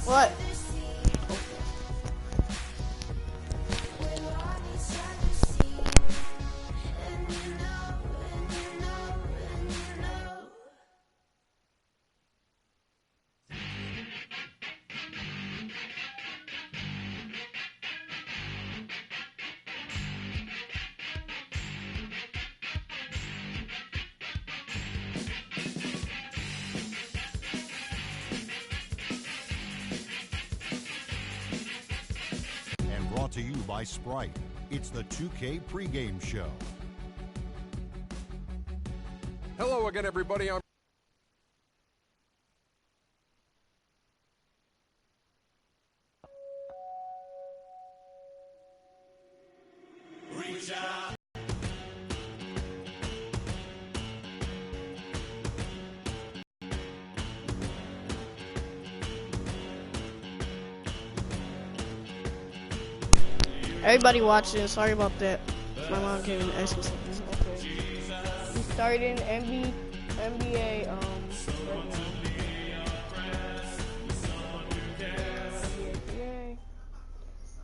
What? Brought to you by Sprite. It's the 2K pregame show. Hello again, everybody. Reach out. Everybody watching, sorry about that. My mom came and asked me something. Okay. We started NBA right now. NBA.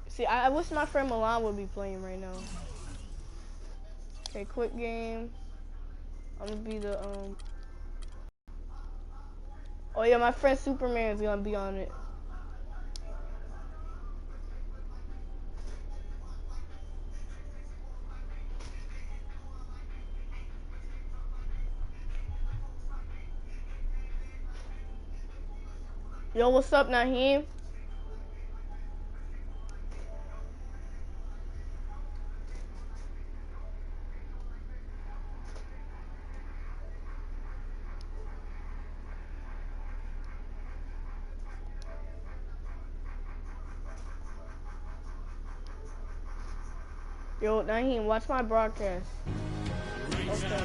See, I wish my friend Milan would be playing right now. Okay, quick game. I'm gonna be the oh yeah, my friend Superman is gonna be on it. Yo, what's up, Naheem? Yo, Naheem, watch my broadcast. Okay.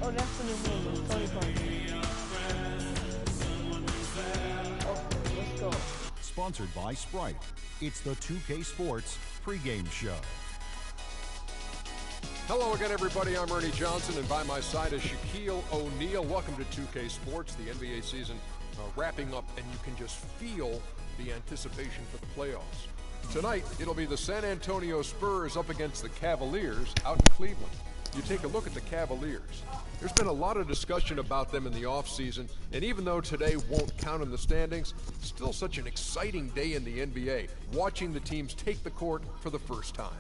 Oh, that's for the movie. Tony Park. Okay, let's go. Sponsored by Sprite. It's the 2K Sports pregame show. Hello again, everybody. I'm Ernie Johnson, and by my side is Shaquille O'Neal. Welcome to 2K Sports, the NBA season wrapping up, and you can just feel the anticipation for the playoffs. Tonight, it'll be the San Antonio Spurs up against the Cavaliers out in Cleveland. You take a look at the Cavaliers. There's been a lot of discussion about them in the offseason, and even though today won't count in the standings, still such an exciting day in the NBA, watching the teams take the court for the first time.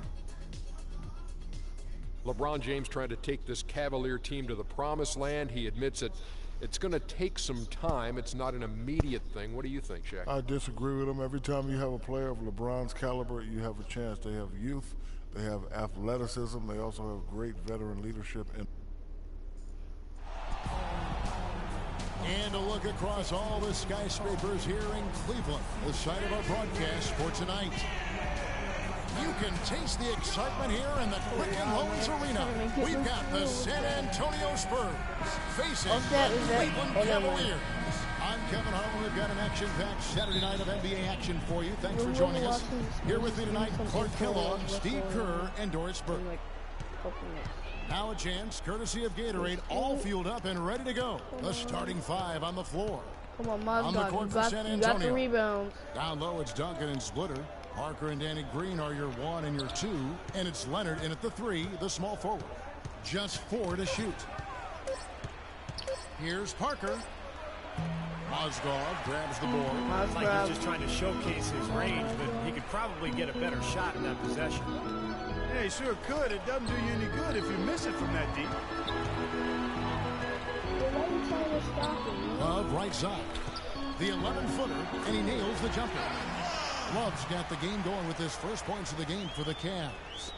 LeBron James trying to take this Cavalier team to the promised land. He admits that it's going to take some time. It's not an immediate thing. What do you think, Shaq? I disagree with him. Every time you have a player of LeBron's caliber, you have a chance. They have youth. They have athleticism. They also have great veteran leadership. And a look across all the skyscrapers here in Cleveland, the site of our broadcast for tonight. You can taste the excitement here in the Quicken Loans Arena. We've got the San Antonio Spurs facing the Cleveland Cavaliers. I'm Kevin Harlan. We've got an action-packed Saturday night of NBA action for you. Thanks for joining us. Here with me tonight, Clark Kellogg, Steve Kerr, and Doris Burke. Now a chance, courtesy of Gatorade, all fueled up and ready to go. The starting five on the floor. Come on, on the court for San Antonio. You got the rebounds. Down low, it's Duncan and Splitter. Parker and Danny Green are your 1 and your 2. And it's Leonard in at the 3, the small forward. Just 4 to shoot. Here's Parker. Mozgov grabs the board. Like he's just trying to showcase his range, but he could probably get a better shot in that possession. Yeah, he sure could. It doesn't do you any good if you miss it from that deep. Love right side. The 11-footer, and he nails the jumper. Love's got the game going with his first points of the game for the Cavs.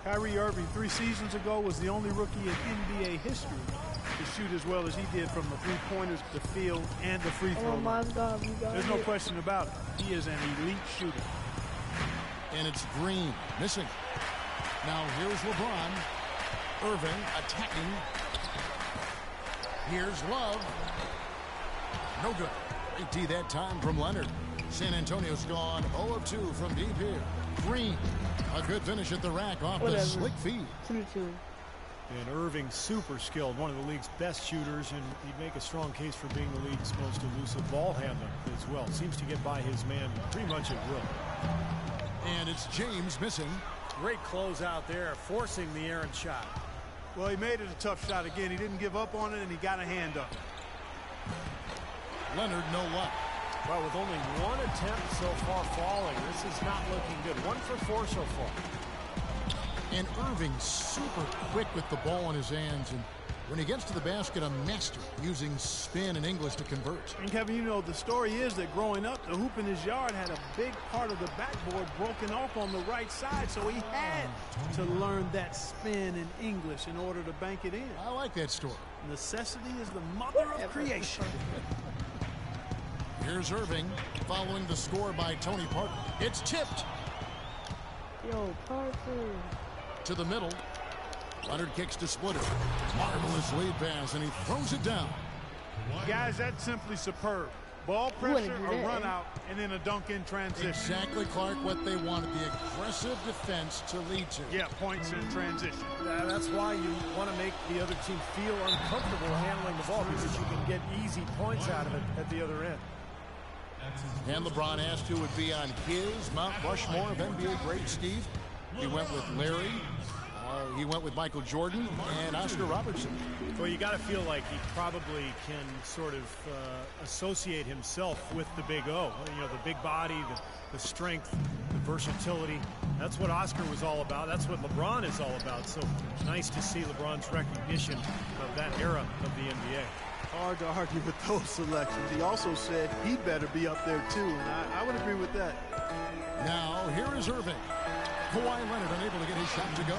Kyrie Irving 3 seasons ago was the only rookie in NBA history to shoot as well as he did from the three-pointers, the field, and the free throw line. There's no question about it. He is an elite shooter. And it's Green missing. Now here's LeBron. Irving attacking. Here's Love. No good. Great D that time from Leonard. San Antonio's gone 0 of 2 from deep here. Green. A good finish at the rack off the slick feed. 2-2. And Irving, super skilled, one of the league's best shooters, and he'd make a strong case for being the league's most elusive ball handler as well. Seems to get by his man pretty much at will. And it's James missing. Great close out there, forcing the errant shot. Well, he made it a tough shot again. He didn't give up on it, and he got a hand up. Leonard, no luck. Well, with only one attempt so far falling, this is not looking good. 1 for 4 so far. And Irving super quick with the ball in his hands, and when he gets to the basket, a master using spin and English to convert. And Kevin, you know, the story is that growing up, the hoop in his yard had a big part of the backboard broken off on the right side, so he had to learn that spin in English in order to bank it in. I like that story. Necessity is the mother of creation. Here's Irving following the score by Tony Parker. It's tipped. Yo, Parker. To the middle. Leonard kicks to Splitter. Marvelous lead pass, and he throws it down. Guys, that's simply superb. Ball pressure, a run out, and then a dunk in transition. Exactly, Clark, what they wanted. The aggressive defense to lead to. Yeah, points in transition. That's why you want to make the other team feel uncomfortable handling the ball, because you can get easy points out of it at the other end. And LeBron asked who would be on his Mount Rushmore of NBA greats, Steve. He went with Larry. He went with Michael Jordan and Oscar Robertson. Well, you got to feel like he probably can sort of associate himself with the Big O. You know, the big body, the strength, the versatility. That's what Oscar was all about. That's what LeBron is all about. So nice to see LeBron's recognition of that era of the NBA. Hard to argue with those selections. He also said he better be up there too, and I would agree with that. Now here is Irving. Kawhi Leonard unable to get his shot to go.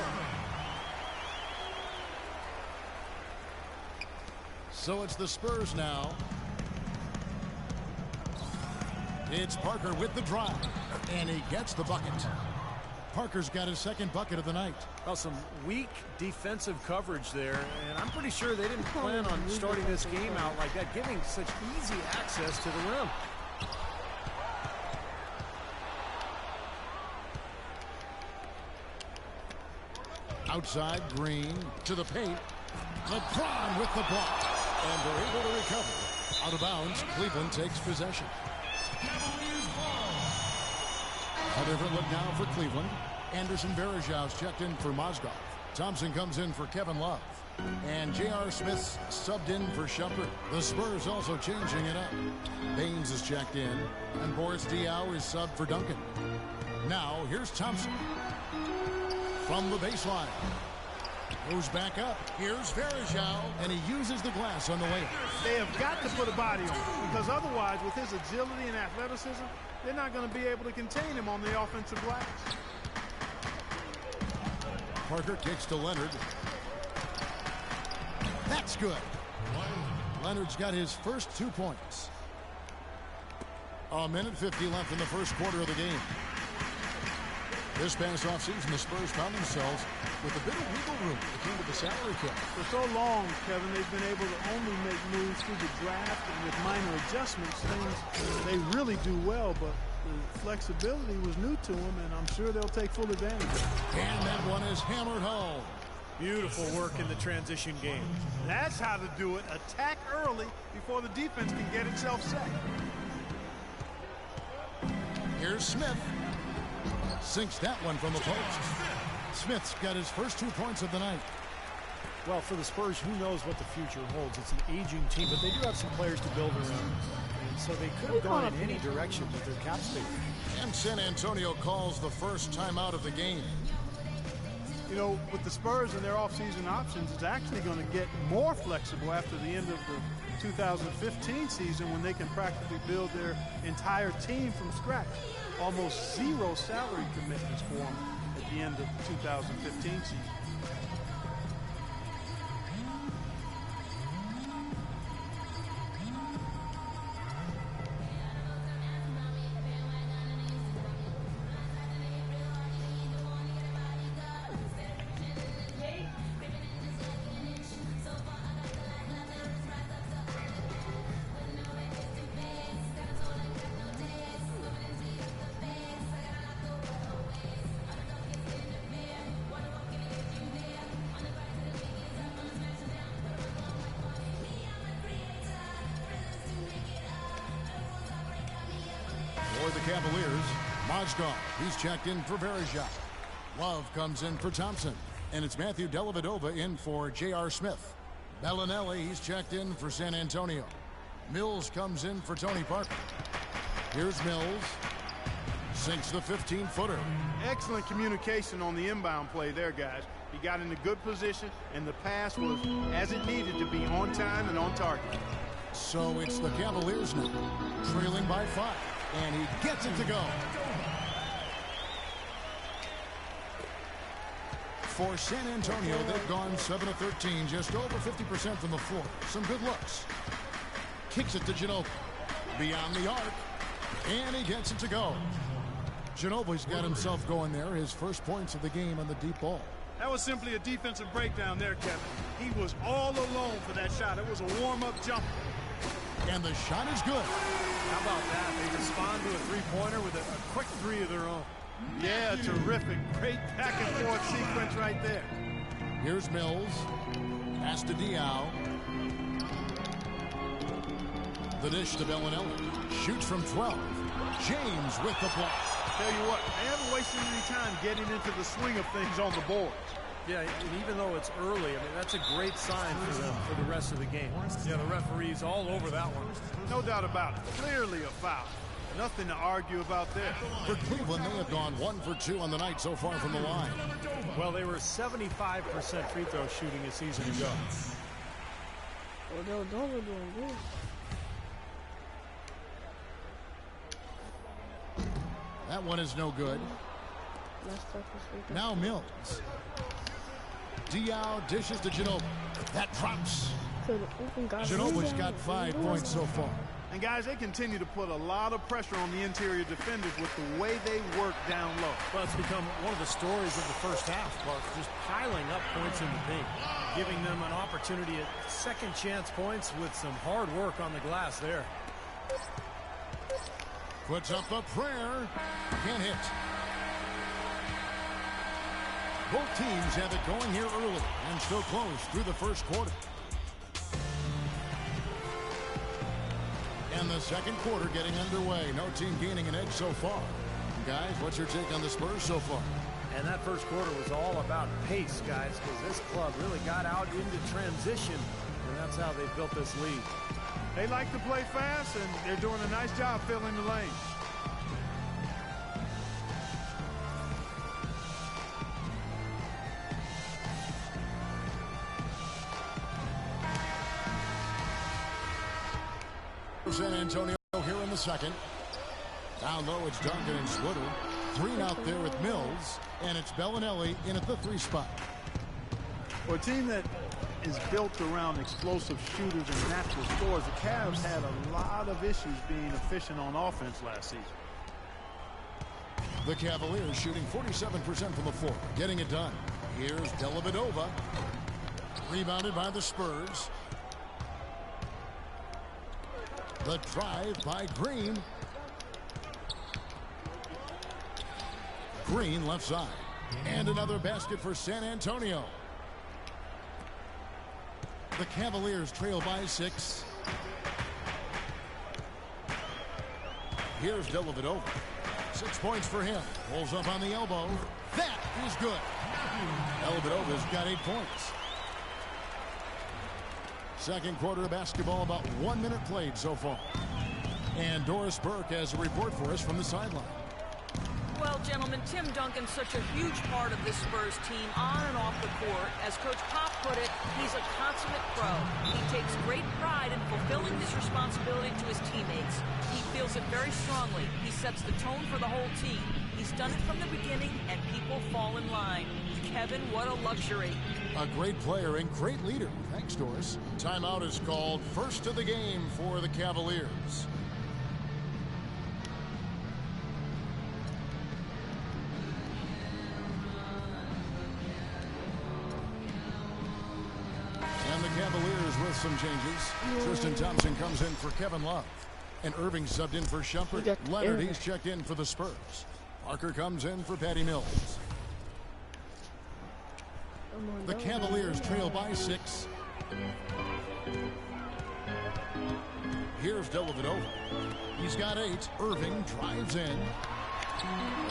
So it's the Spurs now. It's Parker with the drive, and he gets the bucket. Parker's got his second bucket of the night. Well, some weak defensive coverage there, and I'm pretty sure they didn't plan on starting this game out like that, giving such easy access to the rim. Outside, Green to the paint. LeBron with the block. And they're able to recover. Out of bounds, Cleveland takes possession. A different look now for Cleveland. Anderson Varejão's checked in for Mozgov. Thompson comes in for Kevin Love. And J.R. Smith's subbed in for Shumpert. The Spurs also changing it up. Baines is checked in. And Boris Diaw is subbed for Duncan. Now, here's Thompson. From the baseline. Goes back up. Here's Varejão, and he uses the glass on the way. They have got to put a body on him, because otherwise, with his agility and athleticism, they're not going to be able to contain him on the offensive glass. Parker kicks to Leonard. That's good. Leonard's got his first 2 points. A minute 50 left in the first quarter of the game. This past offseason, the Spurs found themselves with a bit of wiggle room when it came to the salary cap. For so long, Kevin, they've been able to only make moves through the draft, and with minor adjustments, things they really do well, but the flexibility was new to them, and I'm sure they'll take full advantage of it. And that one is hammered home. Beautiful work in the transition game. That's how to do it. Attack early before the defense can get itself set. Here's Smith. Sinks that one from the post. Smith's got his first 2 points of the night. Well, for the Spurs, who knows what the future holds. It's an aging team, but they do have some players to build around. And so they could have gone in any direction with their cap space. And San Antonio calls the first timeout of the game. You know, with the Spurs and their offseason options, it's actually going to get more flexible after the end of the 2015 season, when they can practically build their entire team from scratch. Almost zero salary commitments for them at the end of the 2015 season. Cavaliers, Mozgov, he's checked in for Verejak. Love comes in for Thompson. And it's Matthew Dellavedova in for J.R. Smith. Bellinelli, he's checked in for San Antonio. Mills comes in for Tony Parker. Here's Mills. Sinks the 15-footer. Excellent communication on the inbound play there, guys. He got in a good position, and the pass was as it needed to be, on time and on target. So it's the Cavaliers now, trailing by 5. And he gets it to go. For San Antonio, they've gone 7 of 13, just over 50% from the floor. Some good looks. Kicks it to Ginobili. Beyond the arc. And he gets it to go. Ginobili's got himself going there. His first points of the game on the deep ball. That was simply a defensive breakdown there, Kevin. He was all alone for that shot. It was a warm-up jumper. And the shot is good. How about that? They respond to a three-pointer with a quick three of their own. Yeah, terrific. Great back-and-forth sequence right there. Here's Mills. Pass to Diaw. The dish to Bellinelli. Shoots from 12. James with the block. Tell you what, they haven't wasted any time getting into the swing of things on the board. Yeah, and even though it's early, I mean, that's a great sign for them for the rest of the game. Yeah, the referee's all over that one. No doubt about it. Clearly a foul. Nothing to argue about there. For Cleveland, they have gone 1 for 2 on the night so far from the line. Well, they were 75% free throw shooting a season ago. Oh, they're doing good. That one is no good. Now Mills. Diaw dishes to Ginobili. That drops. Ginobili's got 5 points so far. And guys, they continue to put a lot of pressure on the interior defenders with the way they work down low. Well, it's become one of the stories of the first half, Clark, just piling up points in the paint, giving them an opportunity at second chance points with some hard work on the glass there. Puts up a prayer. Can't hit. Both teams have it going here early and still close through the first quarter. And the second quarter getting underway. No team gaining an edge so far. Guys, what's your take on the Spurs so far? And that first quarter was all about pace, guys, because this club really got out into transition, and that's how they built this lead. They like to play fast, and they're doing a nice job filling the lane. San Antonio here in the second. Down low, it's Duncan and Schroeder. Green out there with Mills, and it's Bellinelli in at the 3 spot. For a team that is built around explosive shooters and natural scorers, the Cavs had a lot of issues being efficient on offense last season. The Cavaliers shooting 47% from the floor, getting it done. Here's Dellavedova. Rebounded by the Spurs. The drive by Green. Green left side. And another basket for San Antonio. The Cavaliers trail by 6. Here's Dellavedova. 6 points for him. Pulls up on the elbow. That is good. Dellavedova's got 8 points. Second quarter of basketball, about 1 minute played so far. And Doris Burke has a report for us from the sideline. Well, gentlemen, Tim Duncan's such a huge part of this Spurs team on and off the court. As Coach Pop put it, he's a consummate pro. He takes great pride in fulfilling his responsibility to his teammates. He feels it very strongly. He sets the tone for the whole team. He's done it from the beginning, and people fall in line. Kevin, what a luxury. A great player and great leader. Thanks, Doris. Timeout is called. First of the game for the Cavaliers. And the Cavaliers with some changes. Tristan Thompson comes in for Kevin Love. And Irving subbed in for Shumpert. Leonard, he's checked in for the Spurs. Parker comes in for Patty Mills. The Cavaliers trail by 6. Here's Dellavedova. He's got 8. Irving drives in.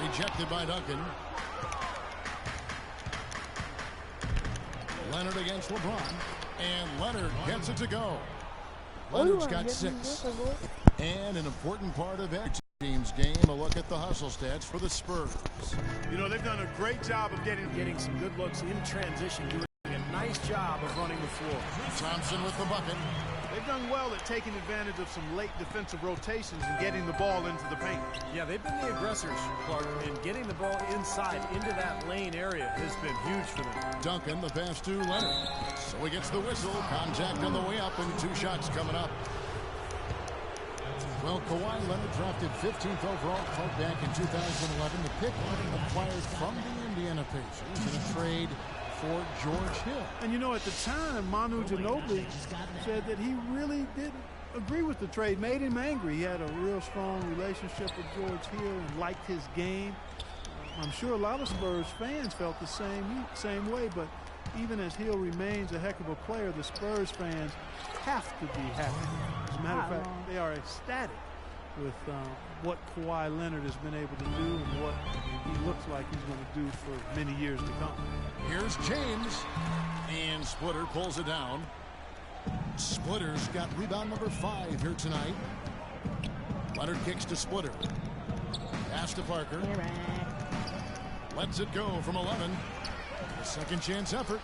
Rejected by Duncan. Leonard against LeBron. And Leonard gets it to go. Leonard's got 6. And an important part of every team's game, a look at the hustle stats for the Spurs. You know, they've done a great job of getting some good looks in transition, doing a nice job of running the floor. Thompson with the bucket. They've done well at taking advantage of some late defensive rotations and getting the ball into the paint. Yeah, they've been the aggressors, Clark, and getting the ball inside into that lane area has been huge for them. Duncan, the pass to Leonard. So he gets the whistle. Contact on the way up, and 2 shots coming up. Well, Kawhi Leonard drafted 15th overall, called back in 2011. The pick acquired from the Indiana Pacers in a trade for George Hill. And you know, at the time, Manu Ginobili said that he really didn't agree with the trade, made him angry. He had a real strong relationship with George Hill and liked his game. I'm sure a lot of Spurs fans felt the same way, but even as Hill remains a heck of a player, the Spurs fans have to be happy. As a matter of fact, they are ecstatic with what Kawhi Leonard has been able to do and what he looks like he's going to do for many years to come. Here's James, and Splitter pulls it down. Splitter's got rebound number 5 here tonight. Leonard kicks to Splitter. Pass to Parker. Lets it go from 11. A second chance effort.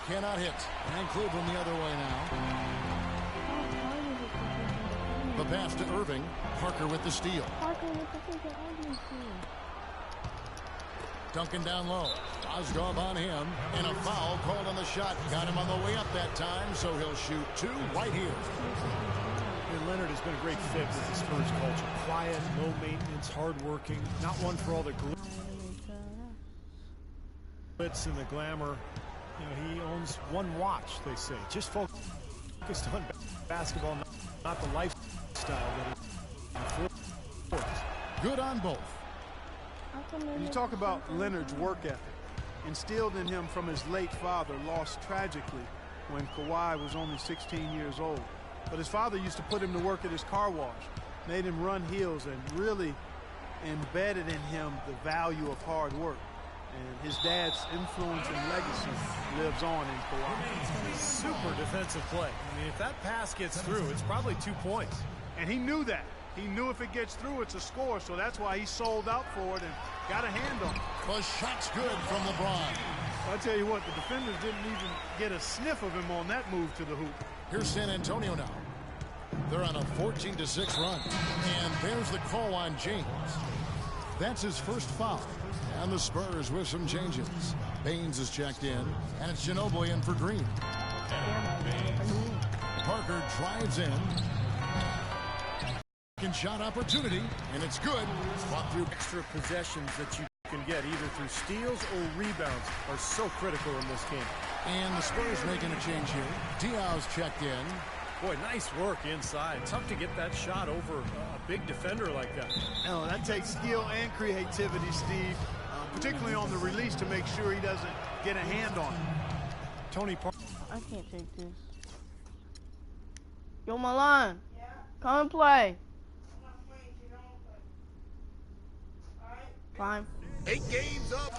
Cannot hit. And Cleveland the other way now. The pass to Irving. Parker with the steal. Duncan down low. Ozgov on him. And a foul called on the shot. Got him on the way up that time, so he'll shoot 2 right here. And Leonard has been a great fit with the Spurs culture. Quiet, low maintenance, hardworking. Not one for all the glitz and the glamour. You know, he owns one watch, they say. Just focused on basketball, not the lifestyle that he affords. Good on both. You talk about Leonard's work ethic, instilled in him from his late father, lost tragically when Kawhi was only 16 years old. But his father used to put him to work at his car wash, made him run hills, and really embedded in him the value of hard work. And his dad's influence and legacy lives on in Kawhi. Super defensive play. I mean, if that pass gets through, it's probably 2 points. And he knew that. He knew if it gets through, it's a score, so that's why he sold out for it and got a hand on it. The shot's good from LeBron. I tell you what, the defenders didn't even get a sniff of him on that move to the hoop. Here's San Antonio now. They're on a 14-6 run. And there's the call on James. That's his first foul. And the Spurs with some changes. Baines is checked in, and it's Ginobili in for Green. Parker drives in. Shot opportunity, and it's good. Fought through. Extra possessions that you can get either through steals or rebounds are so critical in this game. And the Spurs making a change here. Diaw's checked in. Boy, nice work inside. Tough to get that shot over a big defender like that. Oh, that takes skill and creativity, Steve, particularly on the release to make sure he doesn't get a hand on it. Tony Parker. I can't take this. Yo, Milan. Yeah? Come and play. I'm not playing, you don't play. Alright? Fine. 8 games up.